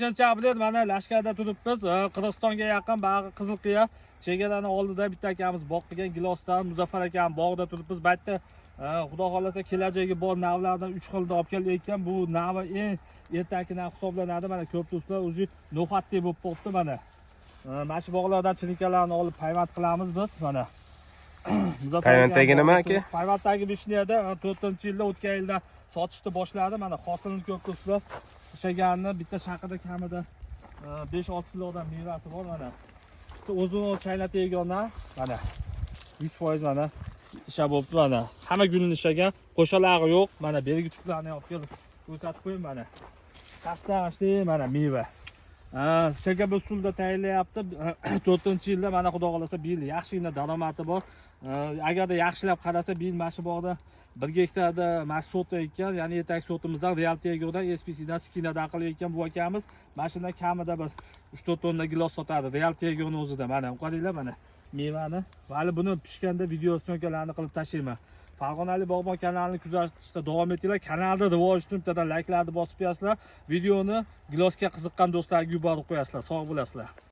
Qo'shimcha bilet mana Lashkarda turibmiz. Qirg'izistonga yaqin bag'i Qizilqiya chegarani oldida bitta akamiz boq qilgan gilosdan Muzaffar akam bog'da turibmiz. Bu yerda xudo xolasa kelajagi bor navlardan 3 xilda olib kelib ekan. Bu navi eng ertangi nav hisoblanadi. Mana ko'p do'stlar уже no'xatdek bo'lib qolibdi mana. Mana shu bog'lardan chinikalarni olib payvand qilamiz biz mana. Payvanddagi nima aka? Payvanddagi vishniyada 4-yilda o'tgan yilda sotishni boshladi. Mana hosilni ko'p do'stlar. Ishlaganni bitta shaqida kamida 5-6 kilodan mevasi bor mana. O'zini chaynatib yegandan mana 100% mana isha bo'libdi mana. Hamma gulni ishlagan, qo'shalari yo'q. Mana bergi tuklarni olib kelib ko'rsatib qo'ying mana. Qasdashli mana meva. Shaka bu usulda tayyorlayapti. 4-yilda mana xudo xolasa bir yil yaxshigina daromadi bor. Agarda yaxshilab qarasa bir yil mana shu bog'da 1 gektarda mana sota ekan, ya'ni yetak sotimizdan real tegodan SPCdan skinadan qilib ekan bu akamiz. Mashina kamida bir 3-4 tonna gilos sotadi. Real tegoni o'zida mana qaranglar mana mevani. Vali buni pishganda video syomkalarni qilib tashlayman. Farg'onali bog'bon kanalini kuzatishda davom etinglar. Kanalda rivoj uchun bittadan like'larni bosib qo'yasizlar. Videoni gilosga qiziqqan do'stlarga yuborib qo'yasizlar. Sog' bo'lasizlar.